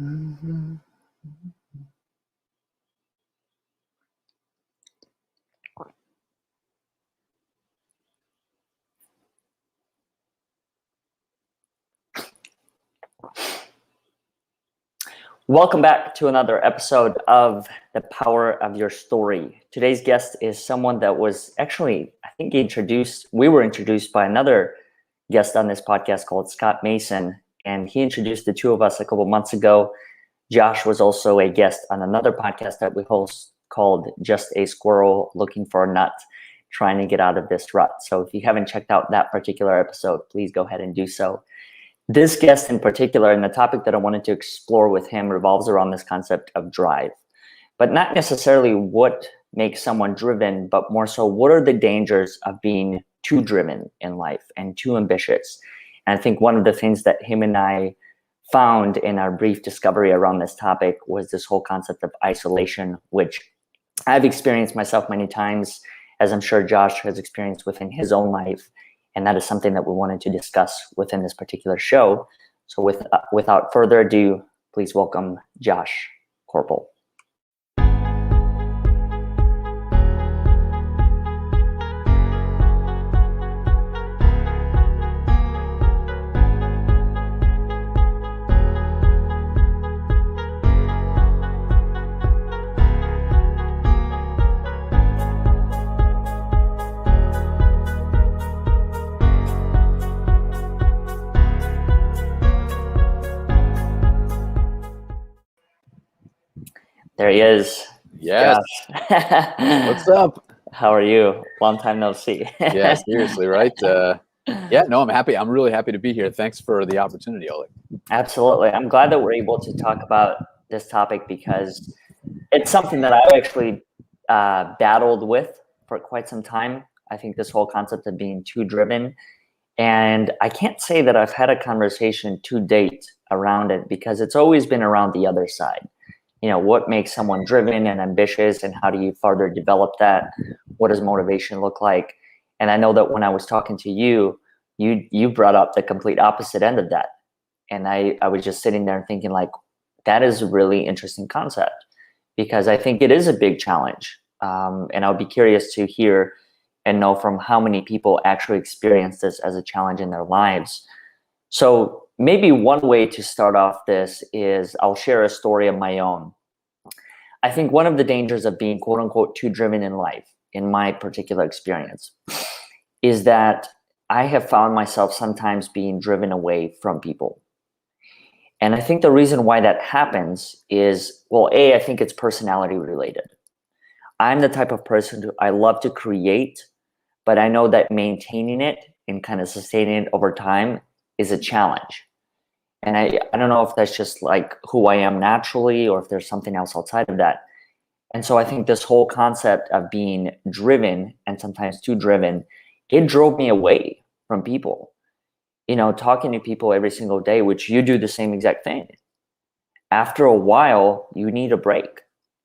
Mhm. Welcome back to another episode of The Power of Your Story. Today's guest is someone that was actually, I think, we were introduced by another guest on this podcast called Scott Mason, and he introduced the two of us a couple months ago. Josh was also a guest on another podcast that we host called Just a Squirrel Looking for a Nut, trying to get out of this rut. So if you haven't checked out that particular episode, please go ahead and do so. This guest in particular, and the topic that I wanted to explore with him, revolves around this concept of drive, but not necessarily what makes someone driven, but more so what are the dangers of being too driven in life and too ambitious. And I think one of the things that him and I found in our brief discovery around this topic was this whole concept of isolation, which I've experienced myself many times, as I'm sure Josh has experienced within his own life. And that is something that we wanted to discuss within this particular show. So without further ado, please welcome Josh Koerpel. There he is. Yes. What's up? How are you? Long time no see. Yeah, seriously, right? Yeah, no, I'm happy. I'm really happy to be here. Thanks for the opportunity, Oleg. Absolutely. I'm glad that we're able to talk about this topic because it's something that I actually battled with for quite some time. I think this whole concept of being too driven. And I can't say that I've had a conversation to date around it because it's always been around the other side. You know, what makes someone driven and ambitious, and how do you further develop that? What does motivation look like? And I know that when I was talking to you, you brought up the complete opposite end of that. And I was just sitting there and thinking, like, that is a really interesting concept because I think it is a big challenge. And I'll be curious to hear and know from how many people actually experience this as a challenge in their lives. So maybe one way to start off this is I'll share a story of my own. I think one of the dangers of being quote unquote too driven in life, in my particular experience, is that I have found myself sometimes being driven away from people. And I think the reason why that happens is, well, I think it's personality related. I'm the type of person who I love to create, but I know that maintaining it and kind of sustaining it over time is a challenge. And I don't know if that's just like who I am naturally or if there's something else outside of that. And so I think this whole concept of being driven and sometimes too driven, it drove me away from people. You know, talking to people every single day, which you do the same exact thing. After a while, you need a break.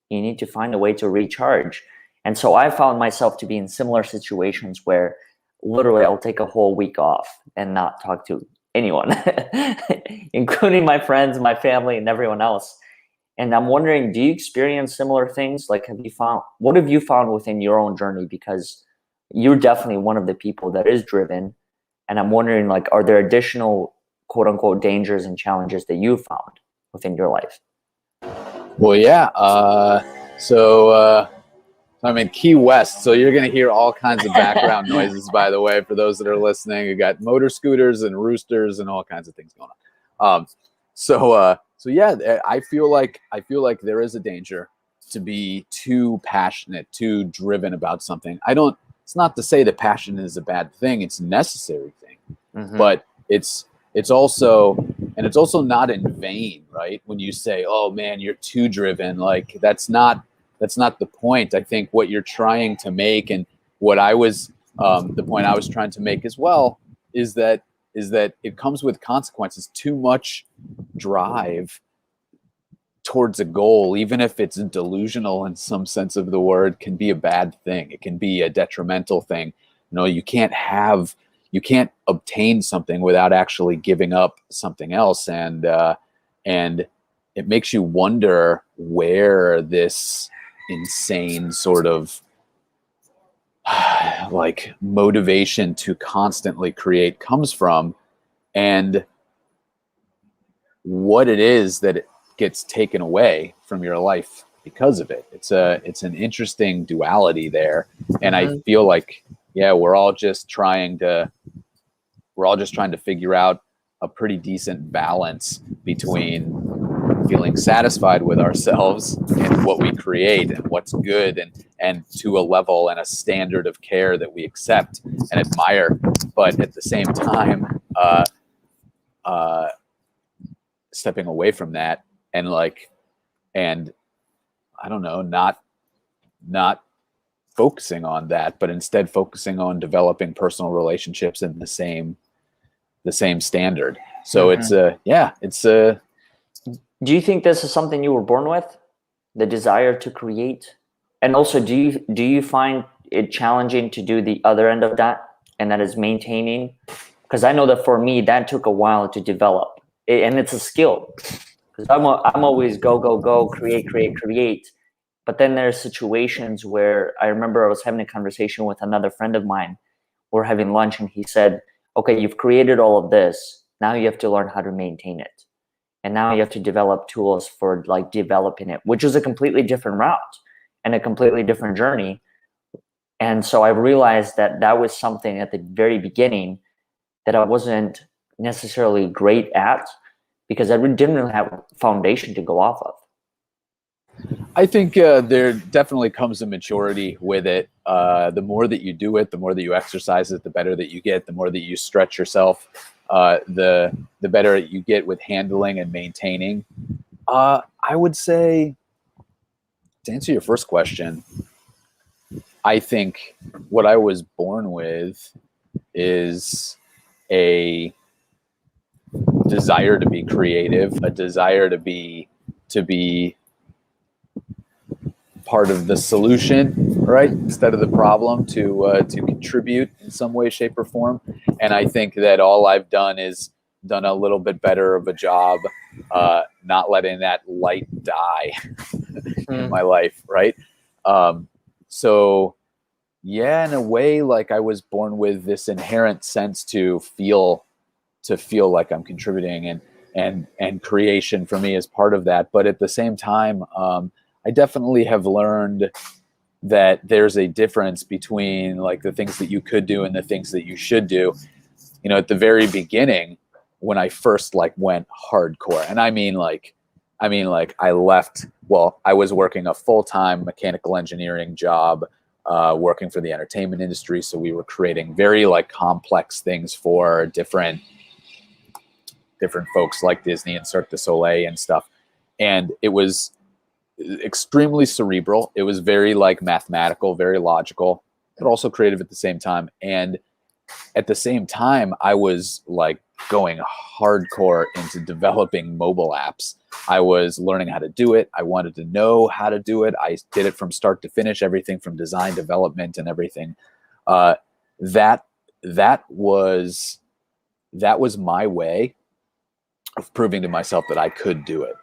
You need to find a way to recharge. And so I found myself to be in similar situations where literally I'll take a whole week off and not talk to anyone, including my friends, my family, and everyone else. And I'm wondering, do you experience similar things? Like, what have you found within your own journey? Because you're definitely one of the people that is driven. And I'm wondering, like, are there additional quote unquote dangers and challenges that you've found within your life? Well, yeah. I'm in Key West, so you're going to hear all kinds of background noises, by the way, for those that are listening. You got motor scooters and roosters and all kinds of things going on. So yeah, I feel like there is a danger to be too passionate, too driven about something. It's not to say that passion is a bad thing. It's a necessary thing, but it's also not in vain, right? When you say, oh man, you're too driven, like that's not the point. I think what you're trying to make, and what the point I was trying to make as well, is that it comes with consequences. Too much drive towards a goal, even if it's delusional in some sense of the word, can be a bad thing. It can be a detrimental thing. You know, you can't obtain something without actually giving up something else. And it makes you wonder where this insane sort of like motivation to constantly create comes from, and what it is that it gets taken away from your life because of it. It's an interesting duality there. And I feel like, yeah, we're all just trying to figure out a pretty decent balance between feeling satisfied with ourselves and what we create and what's good, and to a level and a standard of care that we accept and admire, but at the same time stepping away from that, and I don't know, not focusing on that, but instead focusing on developing personal relationships in the same standard. So it's Do you think this is something you were born with, the desire to create? And also, do you find it challenging to do the other end of that, and that is maintaining? Because I know that for me, that took a while to develop, and it's a skill. Because I'm always go, create. But then there are situations where I remember I was having a conversation with another friend of mine. We're having lunch, and he said, "Okay, you've created all of this. Now you have to learn how to maintain it." And now you have to develop tools for like developing it, which is a completely different route and a completely different journey. And so I realized that that was something at the very beginning that I wasn't necessarily great at, because I didn't really have a foundation to go off of. I think there definitely comes a maturity with it. The more that you do it, the more that you exercise it, the better that you get, the more that you stretch yourself, the better you get with handling and maintaining. I would say, to answer your first question, I think what I was born with is a desire to be creative, a desire to be part of the solution, right, instead of the problem, to contribute in some way, shape, or form. And I think that all I've done is done a little bit better of a job not letting that light die in my life, right? So yeah, in a way, like I was born with this inherent sense to feel like I'm contributing, and creation for me is part of that. But at the same time, I definitely have learned that there's a difference between like the things that you could do and the things that you should do. You know, at the very beginning, when I first like went hardcore, and I mean like I left, well, I was working a full-time mechanical engineering job, working for the entertainment industry. So we were creating very like complex things for different folks like Disney and Cirque du Soleil and stuff. And it was extremely cerebral. It was very like mathematical, very logical, but also creative at the same time. And at the same time, I was like going hardcore into developing mobile apps. I was learning how to do it. I wanted to know how to do it. I did it from start to finish, everything from design, development, and everything. That was my way of proving to myself that I could do it.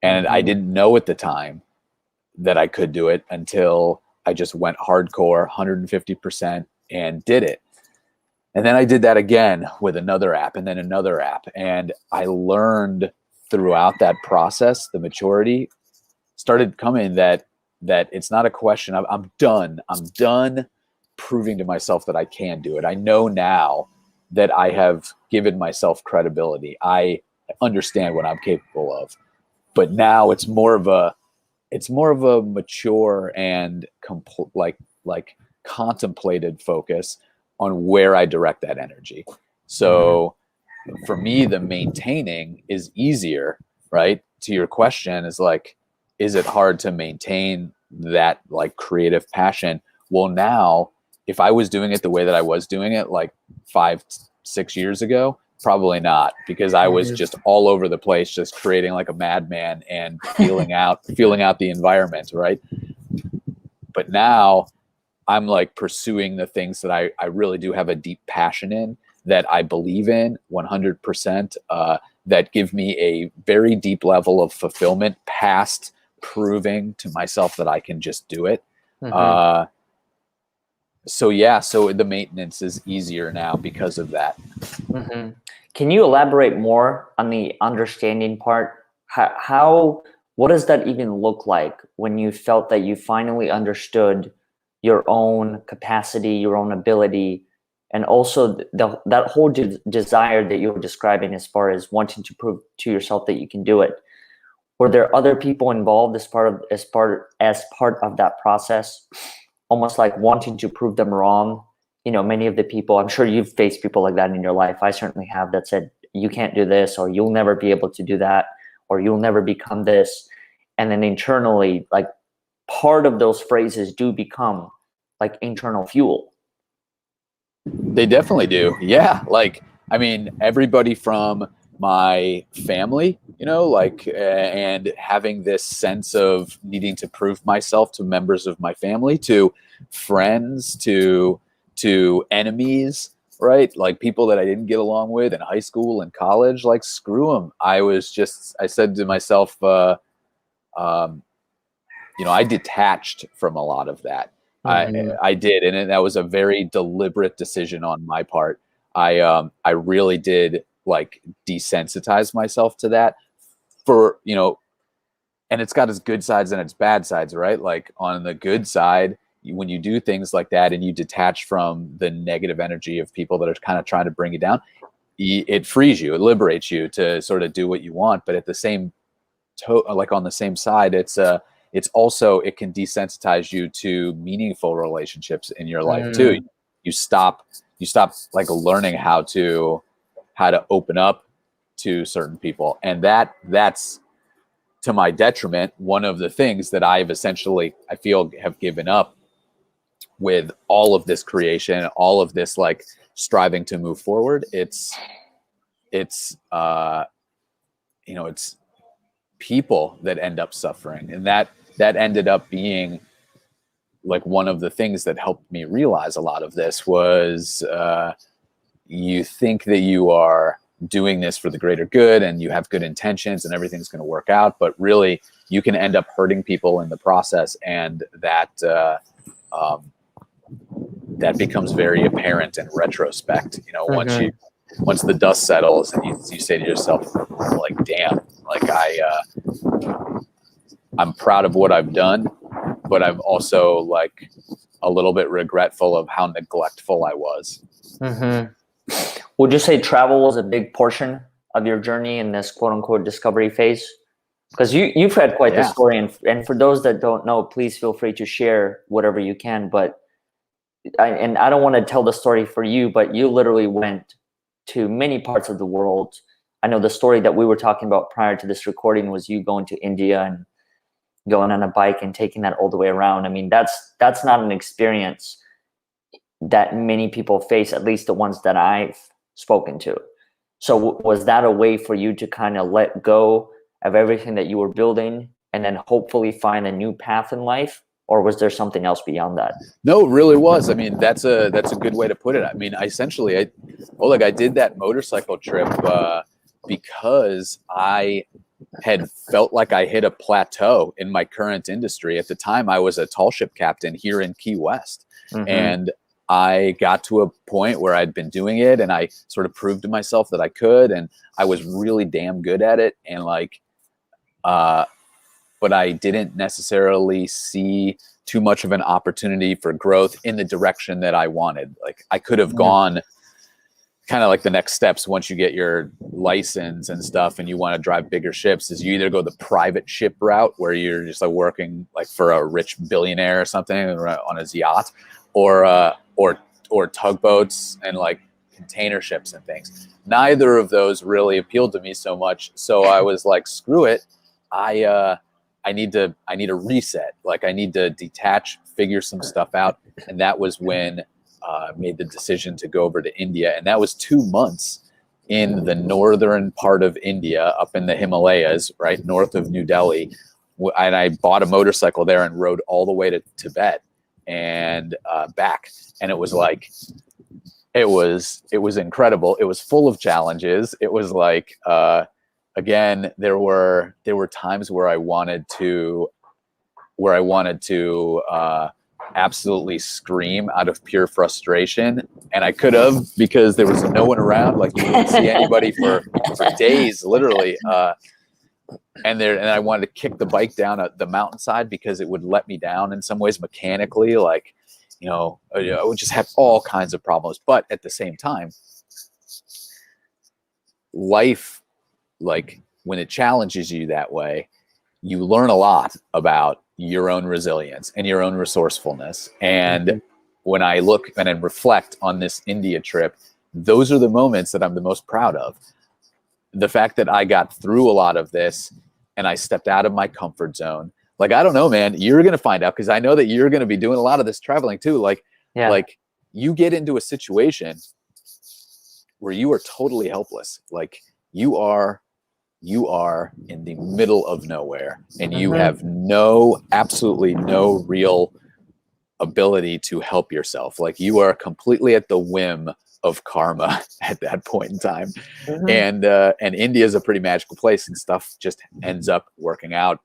And I didn't know at the time that I could do it until I just went hardcore 150% and did it. And then I did that again with another app, and then another app. And I learned throughout that process, the maturity started coming, that it's not a question of I'm done proving to myself that I can do it. I know now that I have given myself credibility. I understand what I'm capable of. But now it's more of a mature and contemplated focus on where I direct that energy. So for me, the maintaining is easier, right? To your question is like, is it hard to maintain that like creative passion? Well, now if I was doing it the way that I was doing it like 5-6 years ago, probably not, because I was just all over the place, just creating like a madman and feeling out the environment, right? But now I'm like pursuing the things that I really do have a deep passion in, that I believe in 100%, that give me a very deep level of fulfillment past proving to myself that I can just do it. Mm-hmm. So the maintenance is easier now because of that. Mm-hmm. Can you elaborate more on the understanding part? What does that even look like when you felt that you finally understood your own capacity, your own ability, and also that whole desire that you were describing as far as wanting to prove to yourself that you can do it? Were there other people involved as part of that process, almost like wanting to prove them wrong? Many of the people, I'm sure you've faced people like that in your life. I certainly have, that said, you can't do this, or you'll never be able to do that, or you'll never become this. And then internally, like, part of those phrases do become like internal fuel. They definitely do. Yeah. Like, I mean, everybody from my family, and having this sense of needing to prove myself to members of my family, to friends, to enemies, right? Like people that I didn't get along with in high school and college, like screw them. I said to myself, I detached from a lot of that. Mm-hmm. I did, and that was a very deliberate decision on my part. I really did like desensitize myself to that for, and it's got its good sides and its bad sides, right? Like on the good side, when you do things like that and you detach from the negative energy of people that are kind of trying to bring you down, it frees you, it liberates you to sort of do what you want. But at the same like on the same side, it's also, it can desensitize you to meaningful relationships in your life too. Mm-hmm. You stop like learning how to open up to certain people, and that's to my detriment. One of the things that I've essentially, I feel, have given up with all of this creation, all of this like striving to move forward. It's it's people that end up suffering, and that ended up being like one of the things that helped me realize a lot of this was you think that you are doing this for the greater good and you have good intentions and everything's going to work out, but really you can end up hurting people in the process, and that becomes very apparent in retrospect. Mm-hmm. Once the dust settles and you say to yourself, like, damn, like I'm proud of what I've done, but I'm also like a little bit regretful of how neglectful I was. Mm-hmm. Would you say travel was a big portion of your journey in this quote unquote discovery phase? Because you've had quite the story, and for those that don't know, please feel free to share whatever you can. But I don't want to tell the story for you, but you literally went to many parts of the world. I know the story that we were talking about prior to this recording was you going to India and going on a bike and taking that all the way around. I mean, that's not an experience that many people face, at least the ones that I've spoken to. So was that a way for you to kind of let go of everything that you were building and then hopefully find a new path in life? Or was there something else beyond that? No, it really was. I mean, that's a good way to put it. I mean, I did that motorcycle trip because I had felt like I hit a plateau in my current industry. At the time, I was a tall ship captain here in Key West. Mm-hmm. And I got to a point where I'd been doing it and I sort of proved to myself that I could, and I was really damn good at it. And but I didn't necessarily see too much of an opportunity for growth in the direction that I wanted. Like I could have gone kind of like the next steps once you get your license and stuff and you want to drive bigger ships, is you either go the private ship route where you're just like working like for a rich billionaire or something on his yacht, or tugboats and like container ships and things. Neither of those really appealed to me so much. So I was like, screw it. I need to reset. Like I need to detach, figure some stuff out. And that was when I made the decision to go over to India. And that was 2 months in the northern part of India, up in the Himalayas, right north of New Delhi. And I bought a motorcycle there and rode all the way to Tibet and back. And it was like it was incredible. It was full of challenges. It was like, again, there were times where I wanted to absolutely scream out of pure frustration, and I could have, because there was no one around. Like, you wouldn't see anybody for days, literally. And I wanted to kick the bike down the mountainside because it would let me down in some ways mechanically. Like, I would just have all kinds of problems. But at the same time, life, like, when it challenges you that way, you learn a lot about your own resilience and your own resourcefulness. And when I look and I reflect on this India trip, those are the moments that I'm the most proud of. The fact that I got through a lot of this and I stepped out of my comfort zone. Like, I don't know, man, you're going to find out, because I know that you're going to be doing a lot of this traveling too. Like you get into a situation where you are totally helpless. Like, you are in the middle of nowhere, and you have absolutely no real ability to help yourself. Like, you are completely at the whim of karma at that point in time. And India is a pretty magical place, and stuff just ends up working out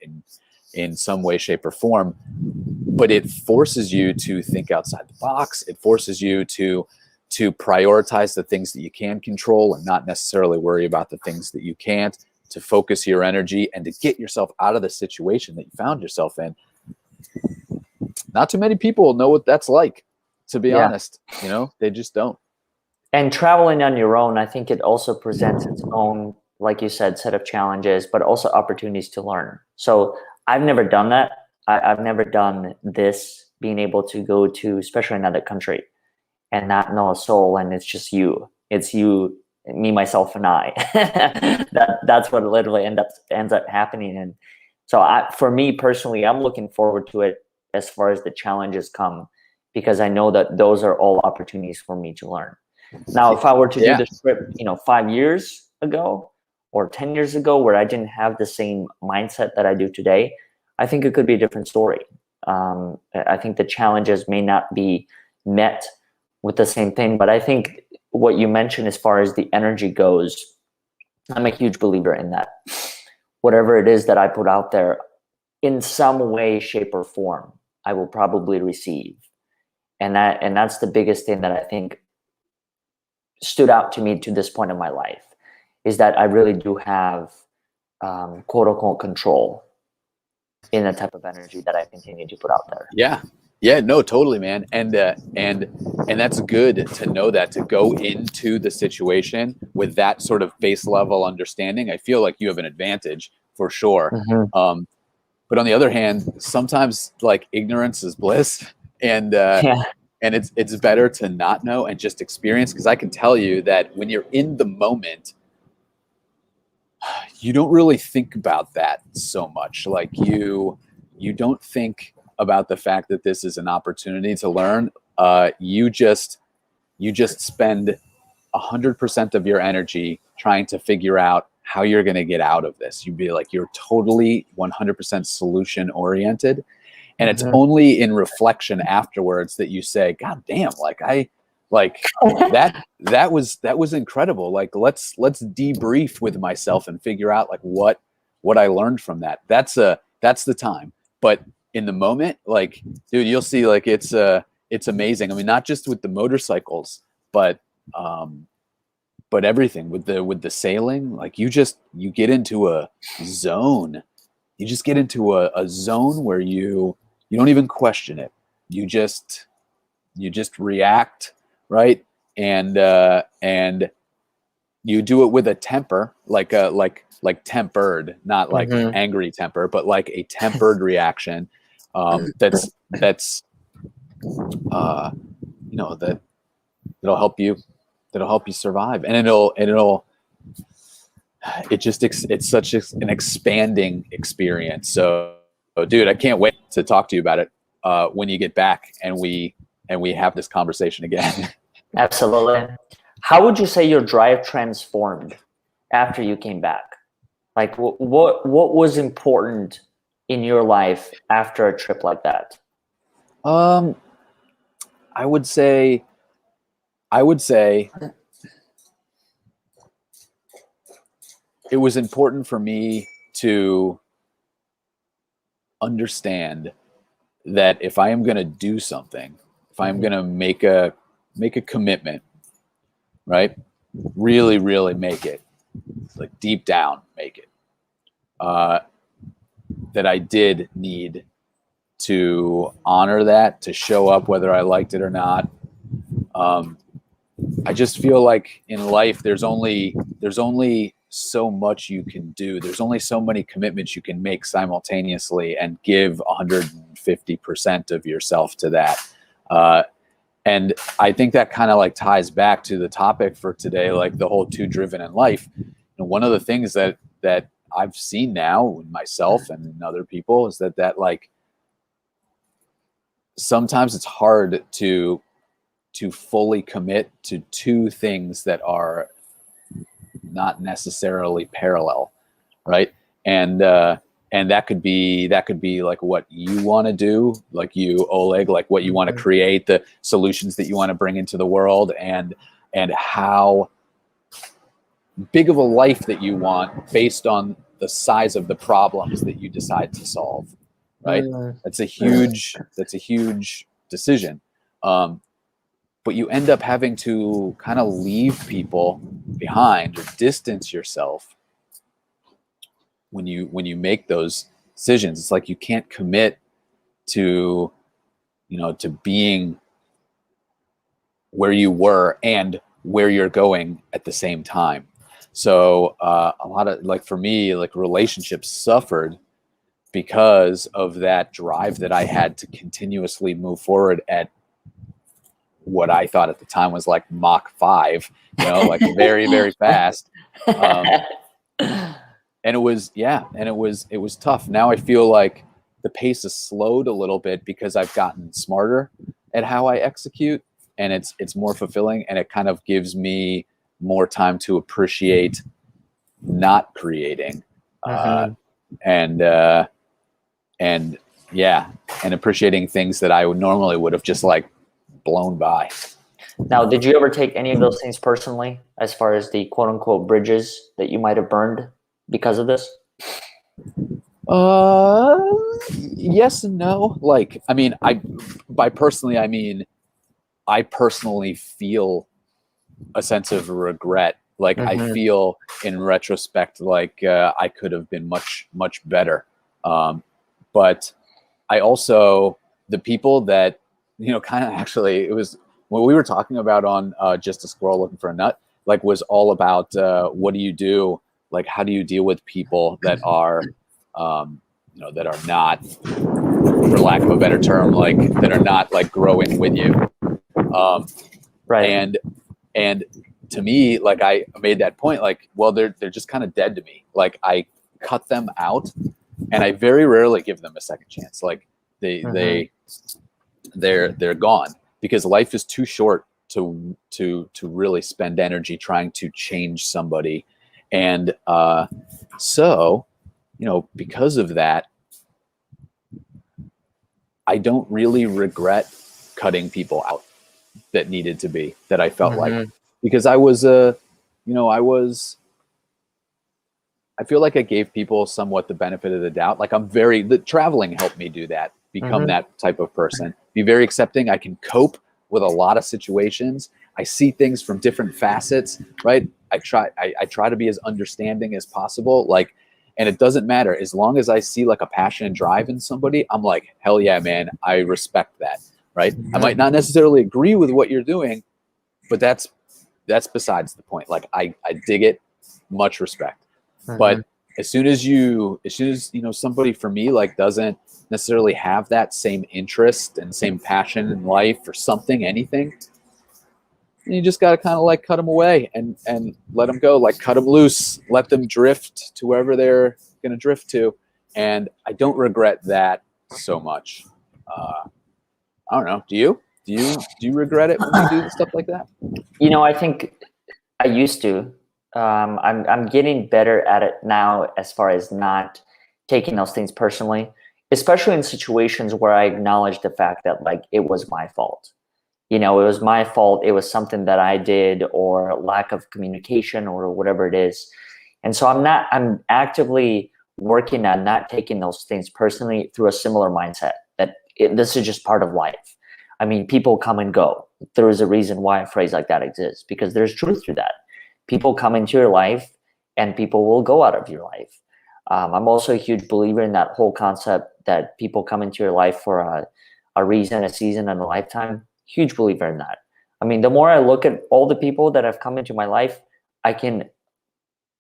in some way, shape, or form. But it forces you to think outside the box. It forces you to prioritize the things that you can control and not necessarily worry about the things that you can't, to focus your energy and to get yourself out of the situation that you found yourself in. Not too many people know what that's like, to be honest. They just don't. And traveling on your own, I think it also presents its own, like you said, set of challenges, but also opportunities to learn. So I've never done that. I've never done this, being able to go to, especially another country, and not know a soul, and it's just you. It's you, me, myself, and I. That's what literally ends up happening. And so for me personally, I'm looking forward to it as far as the challenges come, because I know that those are all opportunities for me to learn. Now, if I were to do this trip, 5 years ago or 10 years ago, where I didn't have the same mindset that I do today, I think it could be a different story. I think the challenges may not be met with the same thing, but I think what you mentioned as far as the energy goes, I'm a huge believer in that. Whatever it is that I put out there, in some way, shape, or form, I will probably receive. And that's the biggest thing that I think stood out to me to this point in my life, is that I really do have quote unquote control in the type of energy that I continue to put out there. Yeah, no, totally, man. And that's good to know, that to go into the situation with that sort of base level understanding. I feel like you have an advantage for sure. But on the other hand, sometimes, like, ignorance is bliss, and it's better to not know and just experience. Because I can tell you that when you're in the moment, you don't really think about that so much. Like, you don't think about the fact that this is an opportunity to learn. You just spend 100% of your energy trying to figure out how you're going to get out of this. You're totally 100% solution oriented. And it's only in reflection afterwards that you say, God damn, that was incredible. Like, let's debrief with myself and figure out, like, what I learned from that. That's the time. But in the moment, like, dude, you'll see, like, it's amazing. I mean, not just with the motorcycles, but everything with the sailing. Like, you get into a zone. You just get into a zone where you don't even question it. You just react, right? And you do it with a temper, like tempered, not like angry temper, but like a tempered reaction. That'll help you survive, and it's such an expanding experience. So, dude, I can't wait to talk to you about it when you get back and we have this conversation again. Absolutely. How would you say your drive transformed after you came back? Like, what was important in your life after a trip like that? I would say I would say it was important for me to understand that if I am going to do something, if I'm going to make a commitment, right? Really, really make it, like deep down, make it. That I did need to honor that, to show up whether I liked it or not. I just feel like in life there's only so much you can do. There's only so many commitments you can make simultaneously and give 150% of yourself to that. And I think that kind of like ties back to the topic for today, like the whole too driven in life. And one of the things that I've seen now in myself and in other people is that like sometimes it's hard to fully commit to two things that are not necessarily parallel, right? And that could be like what you want to do, like you, Oleg, like what you want to create, the solutions that you want to bring into the world, and how big of a life that you want based on the size of the problems that you decide to solve, right? That's a huge decision. But you end up having to kind of leave people behind or distance yourself when you make those decisions. It's like you can't commit to to being where you were and where you're going at the same time. So a lot of, like, for me, like, relationships suffered because of that drive that I had to continuously move forward at what I thought at the time was like Mach 5, like very, very fast. And it was tough. Now I feel like the pace has slowed a little bit because I've gotten smarter at how I execute, and it's more fulfilling, and it kind of gives me more time to appreciate not creating, and appreciating things that I would have just like blown by. Now, did you ever take any of those things personally, as far as the quote unquote bridges that you might have burned because of this? Yes and no. Like, I mean, I personally feel a sense of regret. Like, I feel in retrospect like I could have been much, much better. But I also, the people that, kind of actually, it was what we were talking about on Just a Squirrel Looking for a Nut, like, was all about what do you do? Like, how do you deal with people that are, that are not, for lack of a better term, like, that are not like growing with you. Right. And to me, like, I made that point, like, well, they're just kind of dead to me. Like, I cut them out, and I very rarely give them a second chance. Like, they're gone, because life is too short to really spend energy trying to change somebody. And so, because of that, I don't really regret cutting people out that needed to be, that I felt like, because I feel like I gave people somewhat the benefit of the doubt. Like, the traveling helped me do that, become that type of person, be very accepting. I can cope with a lot of situations. I see things from different facets, right? I try to be as understanding as possible. Like, and it doesn't matter, as long as I see like a passion and drive in somebody, I'm like, hell yeah, man, I respect that, right? I might not necessarily agree with what you're doing, but that's besides the point. Like, I dig it, much respect. But as soon as somebody, for me, like, doesn't necessarily have that same interest and same passion in life or something, anything, you just got to kind of like cut them away and let them go, like, cut them loose, let them drift to wherever they're going to drift to. And I don't regret that so much. I don't know. Do you regret it when you do stuff like that? I think I used to. I'm getting better at it now, as far as not taking those things personally, especially in situations where I acknowledge the fact that, like, it was my fault. it was my fault, it was something that I did, or lack of communication, or whatever it is. And so I'm actively working on not taking those things personally, through a similar mindset that this is just part of life. I mean, people come and go. There is a reason why a phrase like that exists, because there's truth to that. People come into your life and people will go out of your life. I'm also a huge believer in that whole concept that people come into your life for a reason, a season, and a lifetime. Huge believer in that. I mean, the more I look at all the people that have come into my life, I can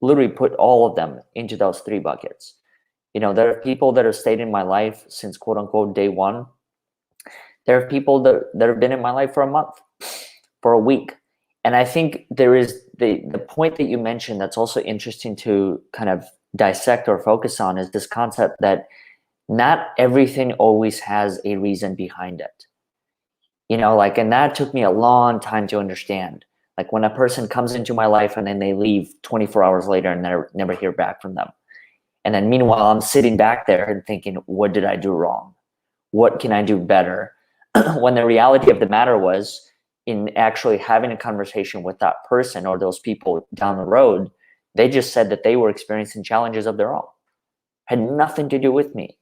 literally put all of them into those three buckets. There are people that have stayed in my life since quote unquote day one. There are people that have been in my life for a month, for a week. And I think there is the point that you mentioned that's also interesting to kind of dissect or focus on, is this concept that not everything always has a reason behind it. And that took me a long time to understand. Like, when a person comes into my life and then they leave 24 hours later and never hear back from them. And then meanwhile, I'm sitting back there and thinking, what did I do wrong? What can I do better? When the reality of the matter was, in actually having a conversation with that person or those people down the road, they just said that they were experiencing challenges of their own. Had nothing to do with me.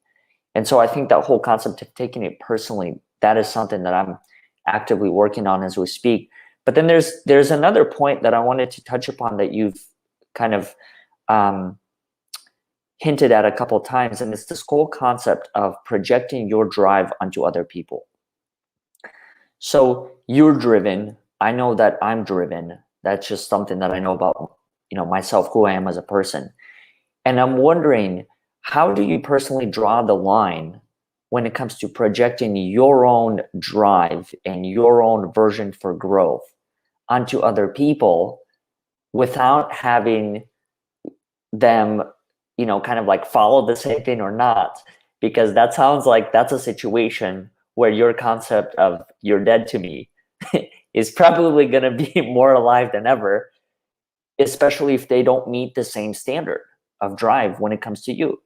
And so I think that whole concept of taking it personally, that is something that I'm actively working on as we speak. But then there's another point that I wanted to touch upon that you've kind of hinted at a couple of times, and it's this whole concept of projecting your drive onto other people. So you're driven. I know that I'm driven. That's just something that I know about, myself, who I am as a person. And I'm wondering, how do you personally draw the line when it comes to projecting your own drive and your own version for growth onto other people without having them, kind of like follow the same thing or not? Because that sounds like that's a situation where your concept of "you're dead to me" is probably going to be more alive than ever, especially if they don't meet the same standard of drive when it comes to you.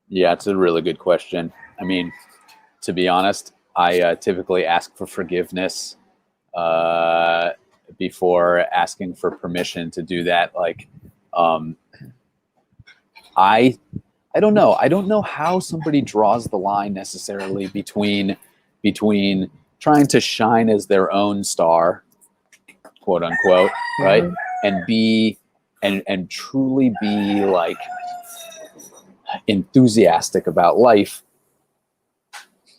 Yeah, it's a really good question. I mean, to be honest, I typically ask for forgiveness before asking for permission to do that. Like, I don't know. I don't know how somebody draws the line necessarily between trying to shine as their own star, quote unquote, right? And be and truly be like enthusiastic about life,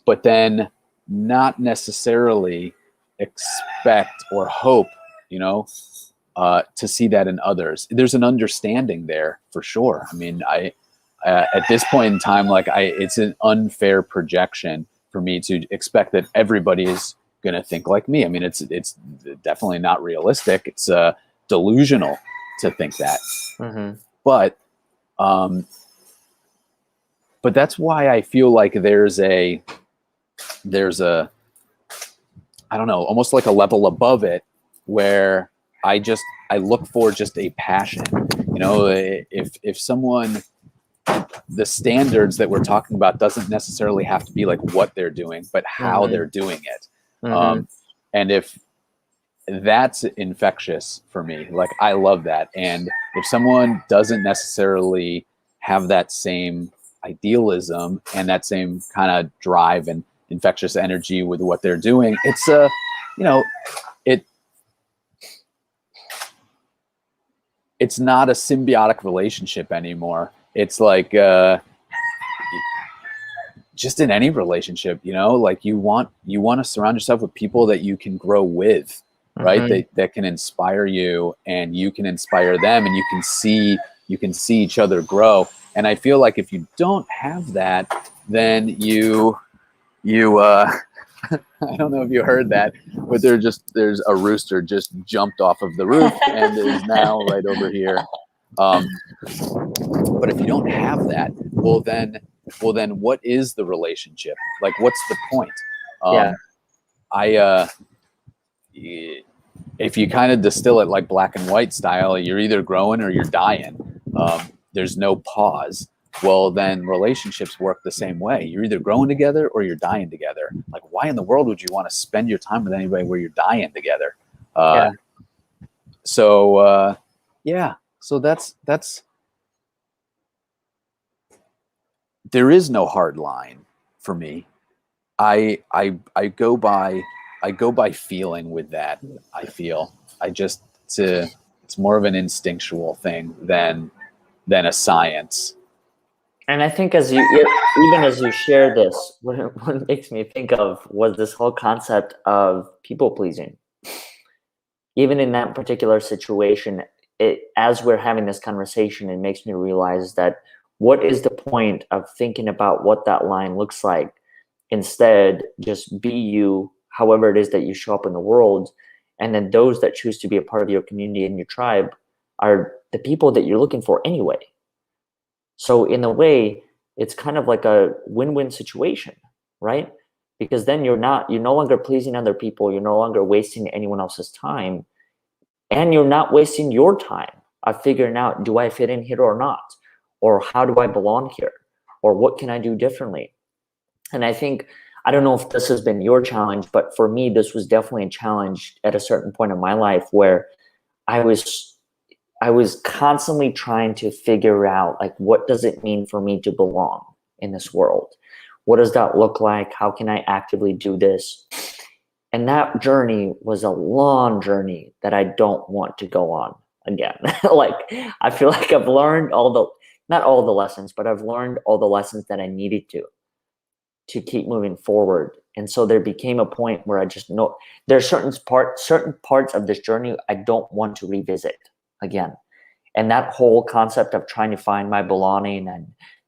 but then not necessarily expect or hope, to see that in others. There's an understanding there for sure. I mean, at this point in time, it's an unfair projection for me to expect that everybody is going to think like me. I mean, it's definitely not realistic. It's delusional to think that. Mm-hmm. But that's why I feel like there's a I don't know, almost like a level above it, where I look for just a passion. If someone, the standards that we're talking about doesn't necessarily have to be like what they're doing, but how they're doing it. And if that's infectious for me, like, I love that. And if someone doesn't necessarily have that same idealism and that same kind of drive and infectious energy with what they're doing, it's it's not a symbiotic relationship anymore. It's like just in any relationship, like you want to surround yourself with people that you can grow with, right? That can inspire you, and you can inspire them, and you can see each other grow. And I feel like if you don't have that, then you I don't know if you heard that, but there's a rooster just jumped off of the roof and is now right over here. But if you don't have that, well then what is the relationship? Like, what's the point? If you kind of distill it like black and white style, you're either growing or you're dying. There's no pause. Well, then relationships work the same way. You're either growing together or you're dying together. Like, why in the world would you want to spend your time with anybody where you're dying together? Yeah. So yeah. So that's there is no hard line for me. I go by feeling with that. I feel it's more of an instinctual thing than a science. And I think even as you share this, what it makes me think of was this whole concept of people pleasing. Even in that particular situation, as we're having this conversation, it makes me realize that what is the point of thinking about what that line looks like? Instead, just be you, however it is that you show up in the world. And then those that choose to be a part of your community and your tribe are the people that you're looking for anyway. So in a way, it's kind of like a win-win situation, right? Because then you're no longer pleasing other people. You're no longer wasting anyone else's time. And you're not wasting your time of figuring out, do I fit in here or not? Or how do I belong here? Or what can I do differently? And I think, I don't know if this has been your challenge, but for me, this was definitely a challenge at a certain point in my life where I was constantly trying to figure out, like, what does it mean for me to belong in this world? What does that look like? How can I actively do this? And that journey was a long journey that I don't want to go on again. Like, I feel like I've learned not all the lessons, but I've learned all the lessons that I needed to keep moving forward. And so there became a point where I just know there's certain parts of this journey I don't want to revisit again. And that whole concept of trying to find my belonging and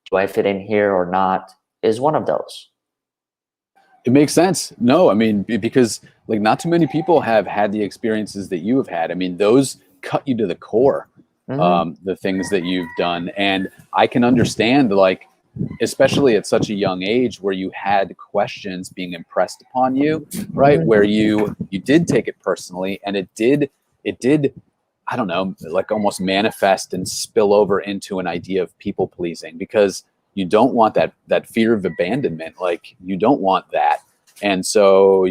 do I fit in here or not is one of those. It makes sense. No, I mean, because like not too many people have had the experiences that you have had. I mean, those cut you to the core, the things that you've done. And I can understand, like, especially at such a young age where you had questions being impressed upon you, right? Where you did take it personally, and it did, I don't know, like almost manifest and spill over into an idea of people pleasing, because you don't want that fear of abandonment. Like, you don't want that. And so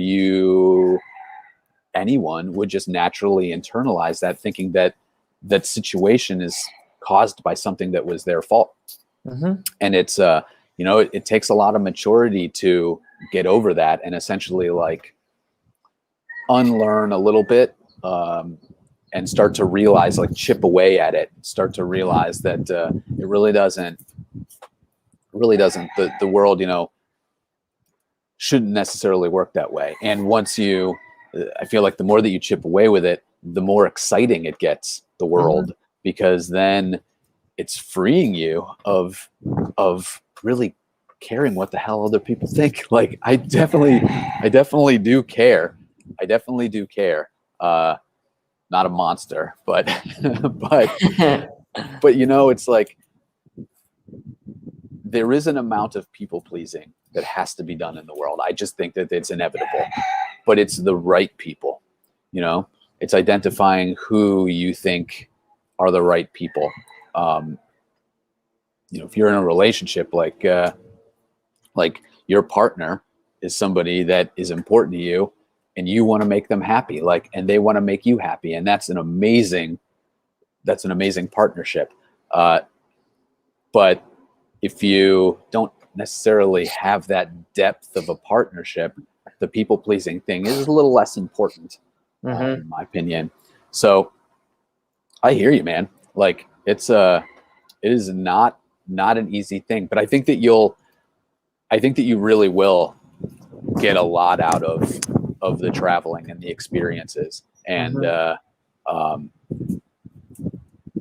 anyone would just naturally internalize that, thinking that that situation is caused by something that was their fault. And it's, it takes a lot of maturity to get over that and essentially like unlearn a little bit, and start to realize, like, chip away at it, start to realize that it really doesn't, the world, shouldn't necessarily work that way. And once I feel like the more that you chip away with it, the more exciting it gets, the world, because then it's freeing you of really caring what the hell other people think. Like, I definitely do care. I definitely do care. Not a monster, but it's like there is an amount of people pleasing that has to be done in the world. I just think that it's inevitable, but it's the right people. It's identifying who you think are the right people. If you're in a relationship, like your partner is somebody that is important to you, and you want to make them happy, like, and they want to make you happy, and that's an amazing partnership. But if you don't necessarily have that depth of a partnership, the people pleasing thing is a little less important, in my opinion. So I hear you, man. Like, it is not an easy thing, but I think that you really will get a lot out of the traveling and the experiences. And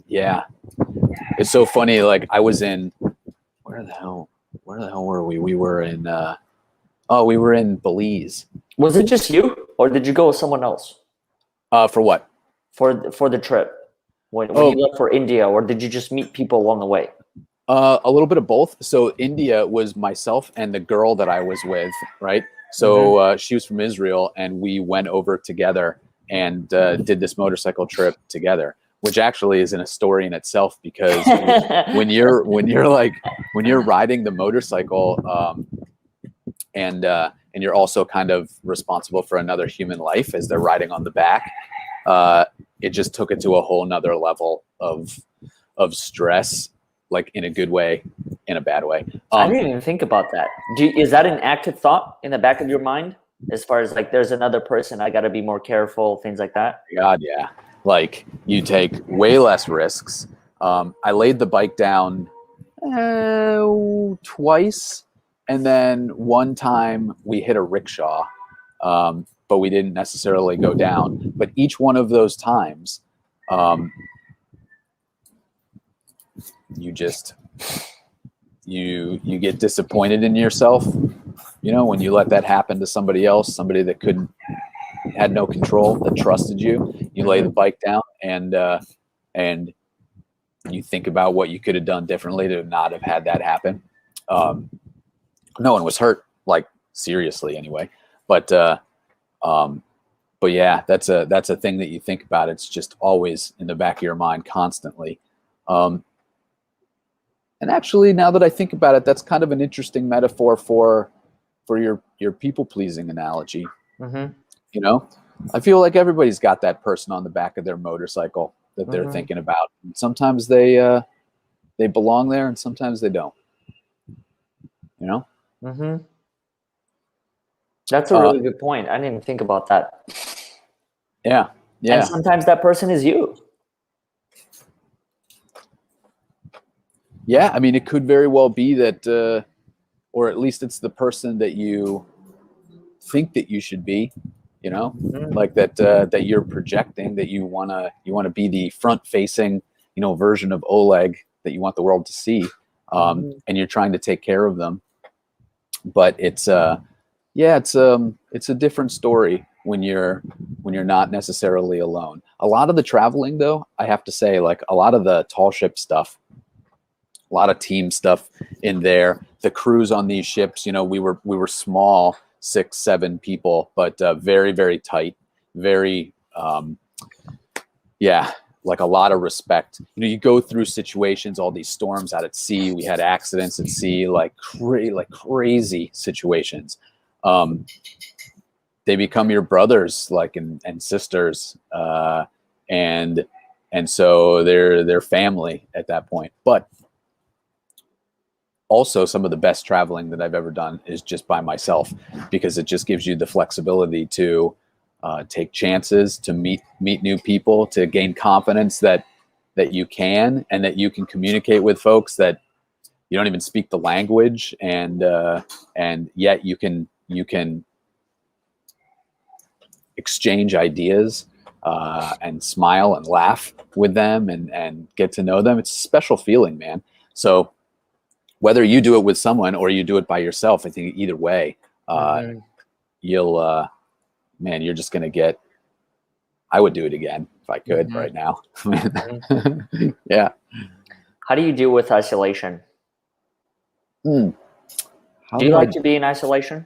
yeah, it's so funny. Like, I was in, where the hell were we? We were in we were in Belize. Was it just you, or did you go with someone else? For what? For the trip, when you left for India, or did you just meet people along the way? A little bit of both. So India was myself and the girl that I was with, right? So she was from Israel, and we went over together and did this motorcycle trip together. which actually isn't a story in itself, because when you're riding the motorcycle, and you're also kind of responsible for another human life as they're riding on the back, it just took it to a whole nother level of stress, like in a good way, in a bad way. I didn't even think about that. Is that an active thought in the back of your mind, as far as like, there's another person, I got to be more careful, things like that? God, yeah. Like, you take way less risks. I laid the bike down twice, and then one time we hit a rickshaw, but we didn't necessarily go down. But each one of those times, you get disappointed in yourself, when you let that happen to somebody else, somebody that had no control, that trusted you. You lay the bike down, and you think about what you could have done differently to not have had that happen. No one was hurt, like, seriously anyway, but yeah, that's a thing that you think about. It's just always in the back of your mind constantly. And actually, now that I think about it, that's kind of an interesting metaphor for your people-pleasing analogy. I feel like everybody's got that person on the back of their motorcycle that they're thinking about. And sometimes they belong there, and sometimes they don't. That's a really good point. I didn't think about that. Yeah. And sometimes that person is you. Yeah, I mean, it could very well be that, or at least it's the person that you think that you should be, like that you're projecting, that you wanna be the front-facing, version of Oleg that you want the world to see, and you're trying to take care of them. But it's a different story when you're not necessarily alone. A lot of the traveling, though, I have to say, like a lot of the tall ship stuff, a lot of team stuff in there. The crews on these ships, we were small, 6-7 people, but very, very tight, very, like a lot of respect. You go through situations, all these storms out at sea. We had accidents at sea, like crazy situations. They become your brothers, like, and sisters, and so they're family at that point. But also, some of the best traveling that I've ever done is just by myself, because it just gives you the flexibility to take chances, to meet new people, to gain confidence that you can, and that you can communicate with folks that you don't even speak the language, and yet you can exchange ideas, and smile and laugh with them, and get to know them. It's a special feeling, man. So whether you do it with someone or you do it by yourself, I think either way, you're just going to get, I would do it again if I could right now. Yeah. How do you deal with isolation? Do you like to be in isolation?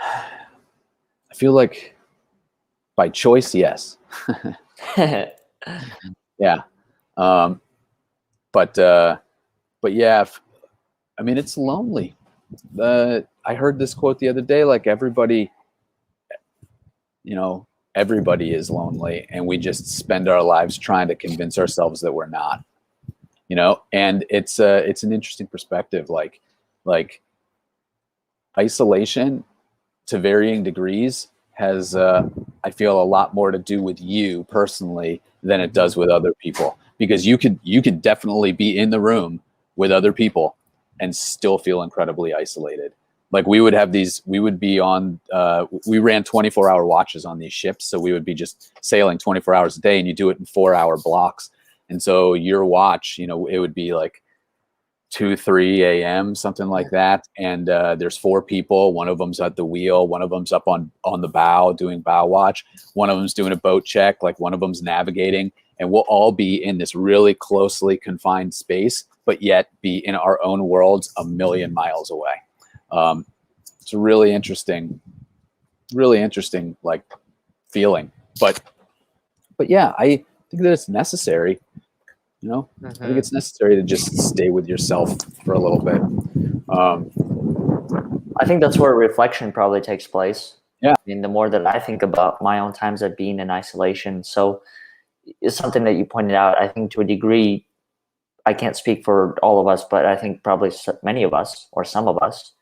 I feel like by choice, yes. Yeah. But yeah, I mean, it's lonely. I heard this quote the other day, like everybody is lonely, and we just spend our lives trying to convince ourselves that we're not, and it's an interesting perspective. Like isolation to varying degrees has, I feel, a lot more to do with you personally than it does with other people, because you could definitely be in the room with other people and still feel incredibly isolated. Like we would be on, we ran 24-hour watches on these ships. So we would be just sailing 24 hours a day, and you do it in 4-hour blocks. And so your watch, it would be like 2-3 a.m., something like that. And there's 4 people. One of them's at the wheel. One of them's up on the bow doing bow watch. One of them's doing a boat check. Like one of them's navigating. And we'll all be in this really closely confined space, but yet be in our own worlds a million miles away. It's a really interesting like feeling. But But yeah, I think that it's necessary. You know, I think it's necessary to just stay with yourself for a little bit. I think that's where reflection probably takes place. Yeah. I mean, the more that I think about my own times of being in isolation, so it's something that you pointed out. I think to a degree, I can't speak for all of us, but I think probably many of us or some of us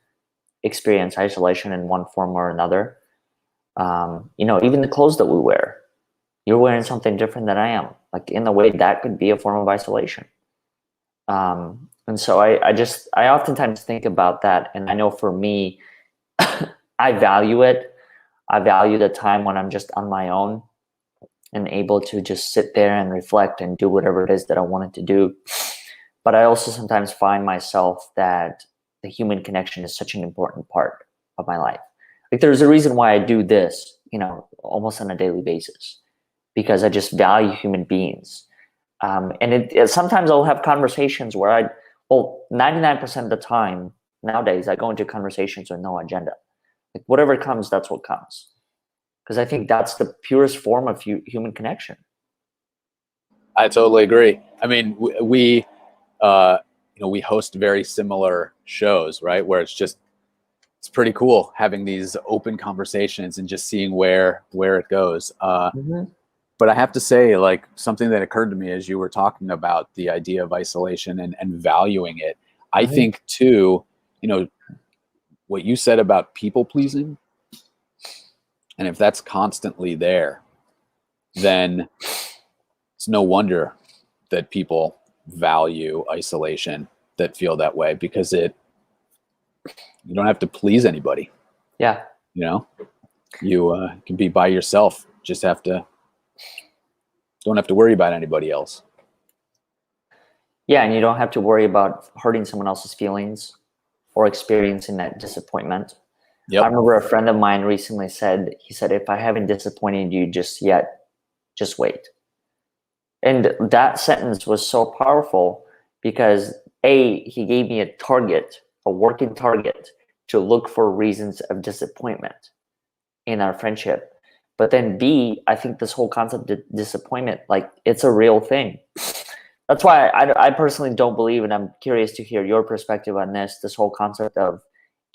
experience isolation in one form or another. Even the clothes that we wear, you're wearing something different than I am. Like in a way, that could be a form of isolation. And so I oftentimes think about that, and I know for me, I value it. I value the time when I'm just on my own and able to just sit there and reflect and do whatever it is that I wanted to do. But I also sometimes find myself that the human connection is such an important part of my life. Like there's a reason why I do this, almost on a daily basis, because I just value human beings. And sometimes I'll have conversations where 99% of the time nowadays, I go into conversations with no agenda. Like whatever comes, that's what comes. Because I think that's the purest form of human connection. I totally agree. I mean, we host very similar shows, right? Where it's pretty cool having these open conversations and just seeing where it goes. But I have to say, like, something that occurred to me as you were talking about the idea of isolation and valuing it. I think too, what you said about people pleasing, and if that's constantly there, then it's no wonder that people value isolation, that feel that way, because you don't have to please anybody. Yeah. You can be by yourself. Just don't have to worry about anybody else. Yeah, and you don't have to worry about hurting someone else's feelings or experiencing that disappointment. Yep. I remember a friend of mine recently said, if I haven't disappointed you just yet, just wait. And that sentence was so powerful because he gave me a working target to look for reasons of disappointment in our friendship. But then B, I think this whole concept of disappointment, like it's a real thing. That's why I personally don't believe, and I'm curious to hear your perspective on this whole concept of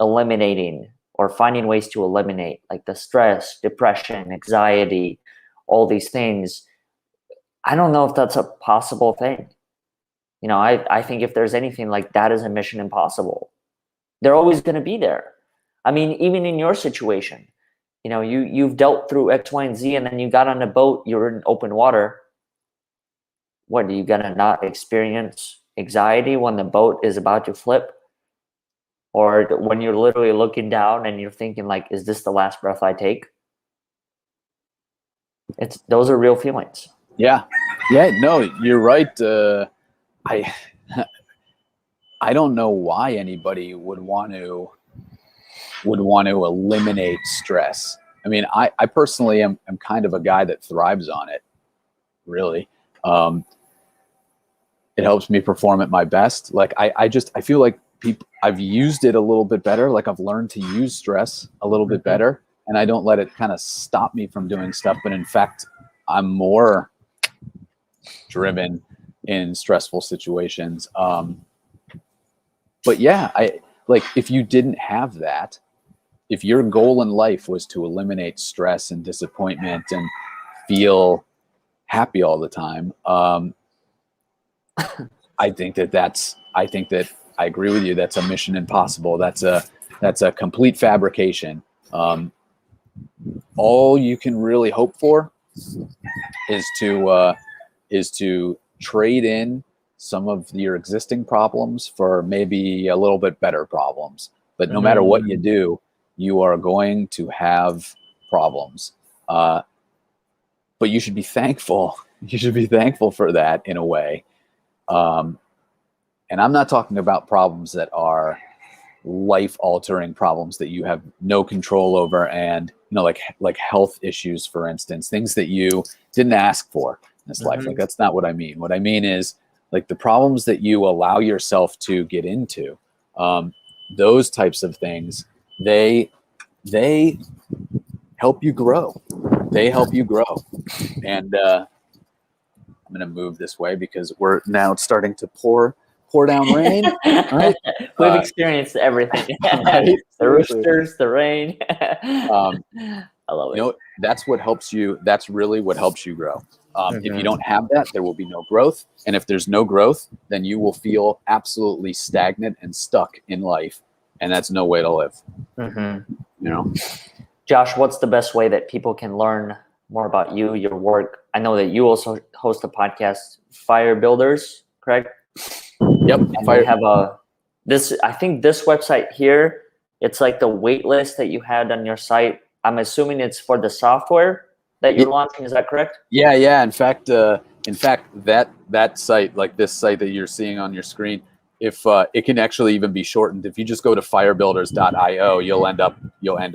eliminating or finding ways to eliminate like the stress, depression, anxiety, all these things. I don't know if that's a possible thing. I think if there's anything like that is a mission impossible. They're always going to be there. I mean, even in your situation, you've dealt through X, Y, and Z, and then you got on a boat, you're in open water. What, are you going to not experience anxiety when the boat is about to flip? Or when you're literally looking down and you're thinking like, is this the last breath I take? Those are real feelings. Yeah. No, you're right. I don't know why anybody would want to eliminate stress. I mean, I personally am kind of a guy that thrives on it. Really, it helps me perform at my best. Like I feel like I've used it a little bit better. Like I've learned to use stress a little bit better, and I don't let it kind of stop me from doing stuff. But in fact, I'm more driven in stressful situations. But yeah, if you didn't have that, if your goal in life was to eliminate stress and disappointment and feel happy all the time, I think that I agree with you. That's a mission impossible. That's a complete fabrication. All you can really hope for is to trade in some of your existing problems for maybe a little bit better problems. But no matter what you do, you are going to have problems. But you should be thankful. You should be thankful for that in a way. And I'm not talking about problems that are life-altering problems that you have no control over, and like health issues, for instance, things that you didn't ask for in this life. Like that's not what I mean. What I mean is like the problems that you allow yourself to get into. Those types of things, they help you grow. They help you grow. And I'm going to move this way because we're now starting to pour down rain. Right? We've experienced everything. Right? The roosters, the rain. I love it. That's what helps you. That's really what helps you grow. If you Mhm. don't have that, there will be no growth. And if there's no growth, then you will feel absolutely stagnant and stuck in life. And that's no way to live. Mhm. Josh, what's the best way that people can learn more about you, your work? I know that you also host a podcast, Fire Builders, correct? Yep. And we have I think this website here, it's like the wait list that you had on your site. I'm assuming it's for the software that you're launching. Is that correct? Yeah. In fact, that site, like this site that you're seeing on your screen, if it can actually even be shortened. If you just go to firebuilders.io, you'll end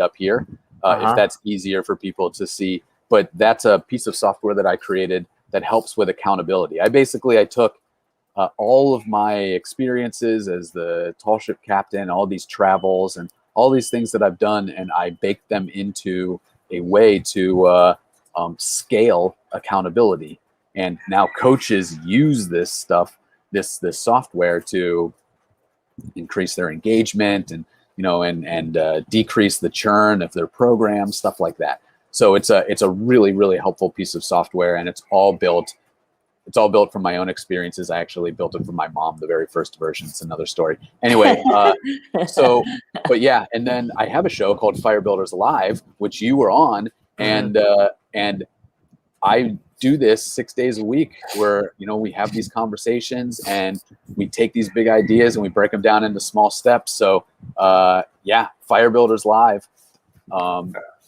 up here. If that's easier for people to see. But that's a piece of software that I created that helps with accountability. I took all of my experiences as the tall ship captain, all these travels and all these things that I've done, and I baked them into a way to scale accountability. And now coaches use this stuff, this software, to increase their engagement and decrease the churn of their programs, stuff like that. So it's a really, really helpful piece of software, and it's all built from my own experiences. I actually built it for my mom, the very first version. It's another story. Anyway, but yeah, and then I have a show called Fire Builders Live, which you were on, and I do this 6 days a week where, we have these conversations and we take these big ideas and we break them down into small steps. So Fire Builders Live.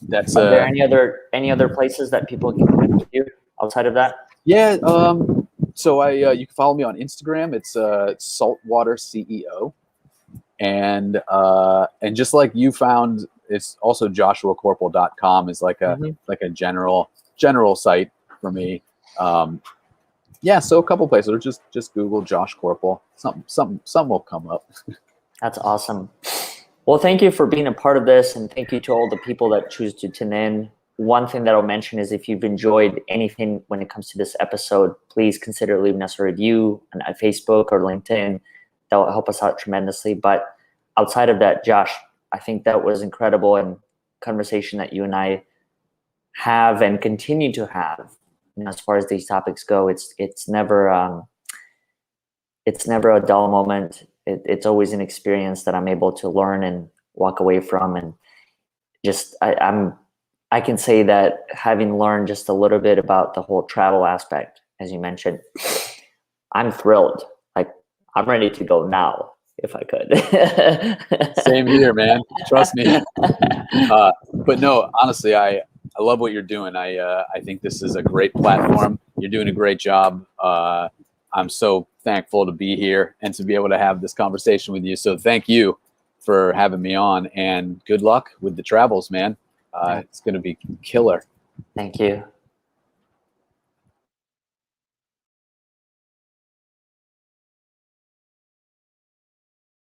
That's Are there any other places that people can connect with you outside of that? Yeah. So you can follow me on Instagram. It's Saltwater CEO, and just like you found, it's also joshuakoerpel.com is like a general site for me. So a couple places, or just Google Josh Koerpel. Something will come up. That's awesome. Well, thank you for being a part of this, and thank you to all the people that choose to tune in. One thing that I'll mention is if you've enjoyed anything when it comes to this episode, please consider leaving us a review on Facebook or LinkedIn. That will help us out tremendously. But outside of that, Josh, I think that was incredible, and conversation that you and I have and continue to have. As far as these topics go, it's never a dull moment. It's always an experience that I'm able to learn and walk away from, and just I can say that having learned just a little bit about the whole travel aspect, as you mentioned, I'm thrilled. Like, I'm ready to go now if I could. Same here, man. Trust me. But no, honestly, I love what you're doing. I think this is a great platform. You're doing a great job. I'm so thankful to be here and to be able to have this conversation with you. So thank you for having me on, and good luck with the travels, man. It's going to be killer. Thank you.